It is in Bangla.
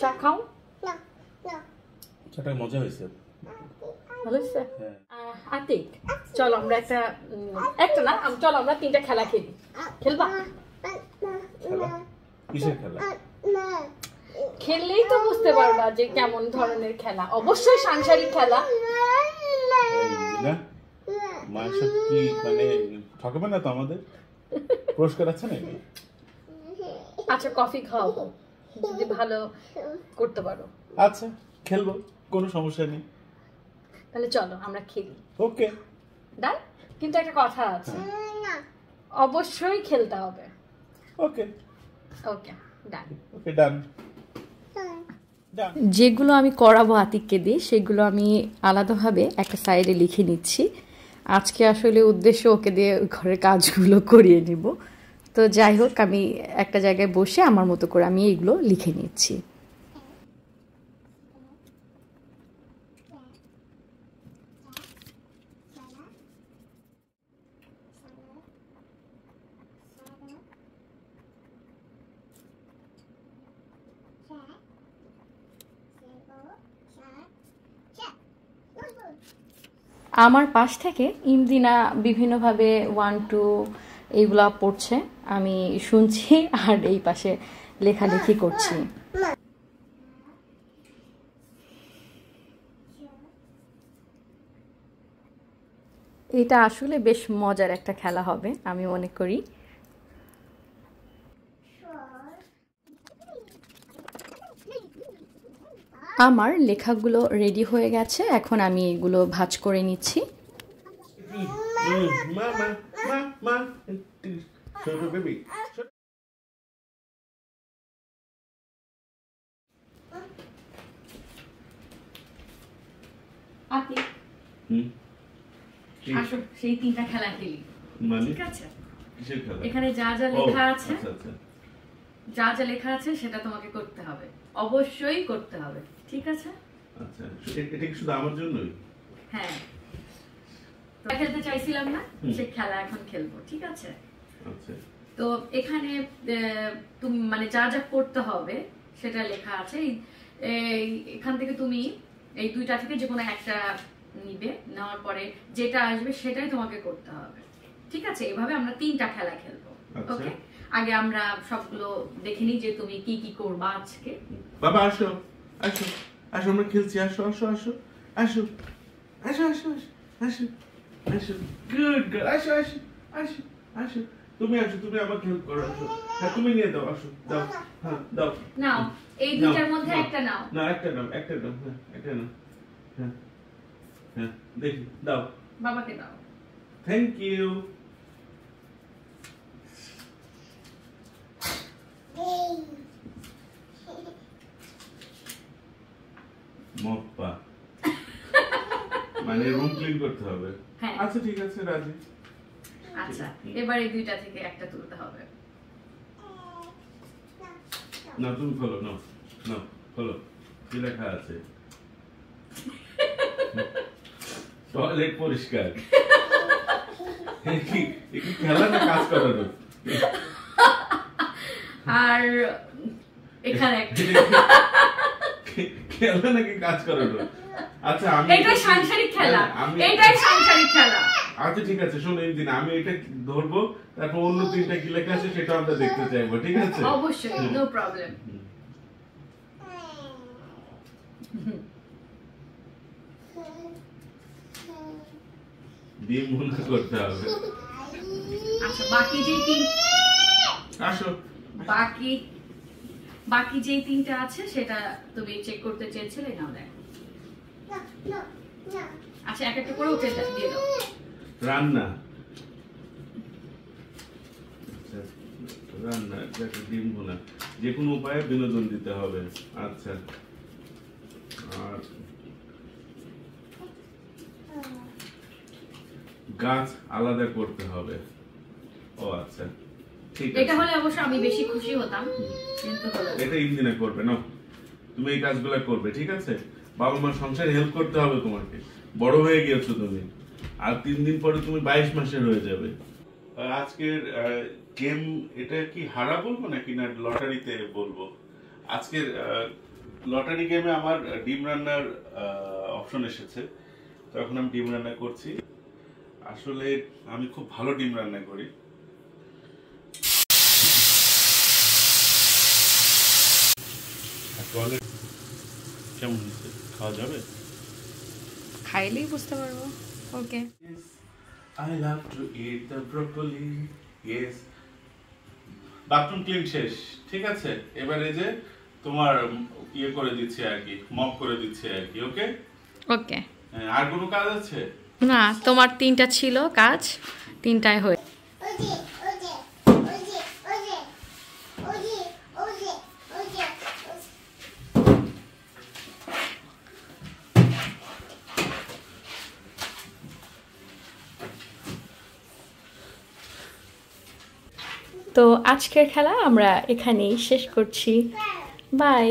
চা খাও। চাটা মজা হয়েছে, ভালো হয়েছে। আতিক, চলো আমরা একটা না, চলো আমরা 3টা খেলা খেলি। খেলবা? খেলা? কিসের খেলা? খেললেই তো বুঝতে পারবা যে কেমন ধরনের খেলা। অবশ্যই সাংসারিক খেলা। মাংস কি মানে ঠকাবে না তো আমাদের? পুরস্কার আছে না? আচ্ছা কফি খাওয়াবো যদি ভালো করতে পারো। আচ্ছা খেলবো, কোনো সমস্যা নেই। তাহলে চলো আমরা খেলি। ওকে ডান। কিন্তু একটা কথা আছে, অবশ্যই খেলতে হবে। ওকে ওকে ডান। ওকে ডান। যেগুলো আমি করাবো আতিককে দিয়ে সেগুলো আমি আলাদাভাবে একটা সাইডে লিখে নিচ্ছি। আজকে আসলে উদ্দেশ্য ওকে দিয়ে ঘরের কাজগুলো করিয়ে নিব। তো যাই হোক, আমি একটা জায়গায় বসে আমার মতো করে আমি এইগুলো লিখে নিচ্ছি। আমার পাশ থেকে ইমদিনা বিভিন্নভাবে 1 2 এইগুলা পড়ছে, আমি শুনছি আর এই পাশে লেখালেখি করছি। এটা আসলে বেশ মজার একটা খেলা হবে আমি মনে করি। আমার লেখাগুলো রেডি হয়ে গেছে, এখন আমি এগুলো ভাঁজ করে নিচ্ছি। আসো সেই 3টা খেলা খেলি। ঠিক আছে? এখানে যা যা লেখা আছে সেটা তোমাকে করতে হবে, অবশ্যই করতে হবে। ঠিক আছে? আচ্ছা এটা কি শুধু আমার জন্যই? হ্যাঁ, তো খেলতে চাইছিলাম না, সেই খেলা এখন খেলবো। ঠিক আছে? আচ্ছা। তো এখানে তুমি মানে যা যা করতে হবে সেটা লেখা আছে। এখান থেকে তুমি এই 2টা থেকে যে কোনো একটা নিবে, নেওয়ার পরে যেটা আসবে সেটাই তোমাকে করতে হবে। ঠিক আছে? এভাবে আমরা 3টা খেলা খেলবো। ওকে, আগে আমরা সবগুলো দেখে নিই যে তুমি কি কি করবা আজকে। বাবা আসো আসো আসো, আমরা খেলছি। আসো আসো আসো আসো আসো আসো আসো আসো, গুড গার্ল। আসো আসো আসো আসো, তুমি আসো, তুমি আমাকে হেল্প করো। আসো, হ্যাঁ তুমি নিয়ে দাও। আসো দাও, হ্যাঁ দাও। নাও এই 2টার মধ্যে একটা নাও। না একটা নাও, একটা নাও, হ্যাঁ একটা নাও। হ্যাঁ হ্যাঁ দেখি দাও, বাবাকে দাও। Thank you. মপ্পা মানে রুম ক্লিন করতে হবে। আচ্ছা ঠিক আছে, রাজি। আচ্ছা এবার এই 2টা থেকে একটা তুলতে হবে। না তুমি খোলো, নাও নাও খোলো, কি লেখা আছে? টয়লেট পরিষ্কার। কি খেলা না কাজ করানো? আর এখানে খেলা নাকি কাজ করানো? আচ্ছা আমি এটাই সাংসারিক খেলা, এটাই সাংসারিক খেলা। আচ্ছা ঠিক আছে, শোনো এই দিন আমি এটা ধরবো, তারপর অন্য 3টা কি লেখা আছে সেটা আমরা দেখতে চাইবো। ঠিক আছে? অবশ্যই, নো প্রবলেম। ডিম ভুনা করতে হবে। আচ্ছা বাকি যে 3 আসো, বাকি যে 3টা আছে সেটা তুমি চেক করতে চেয়েছিলে, নাও দেখো। আচ্ছা এক একটা করে ওকে দিয়ে দাও। রান্না, ডিম ভুনা, যে কোনো উপায়ে বিনোদন দিতে হবে। আচ্ছা, আর গাছ আলাদা করতে হবে। ও আচ্ছা ঠিক আছে, এটা হলে অবশ্য আমি বেশি খুশি হতাম, কিন্তু হলো এটা ইমদিনা করবে না, তুমি এই কাজগুলো করবে। ঠিক আছে? বাবা মার সংসারে হেল্প করতে হবে তোমাকে, বড় হয়ে গিয়েছো তুমি, আর 3 দিন পরে তুমি 22 মাসের হয়ে যাবে। আজকের গেম এটা কি হারা বলবো নাকি না লটারিতে বলবো? আজকের লটারি গেমে আমার ডিম রান্নার অপশন এসেছে, তো এখন আমি ডিম রান্না করছি। আসলে আমি খুব ভালো ডিম রান্না করি। কেমন হয়েছে? খাওয়া যাবে? খাইলেই বুঝতে পারবো। ওকে। I love to eat the broccoli. Yes. Bathroom clean শেষ, ঠিক আছে। এবারে যে তোমার ইয়ে করে দিচ্ছি আর কি, মপ করে দিচ্ছি আর কি। ওকে ওকে। আর কোনো কাজ আছে? না, তোমার 3টা ছিল কাজ, 3টায় হয়ে। তো আজকের খেলা আমরা এখানেই শেষ করছি। বাই।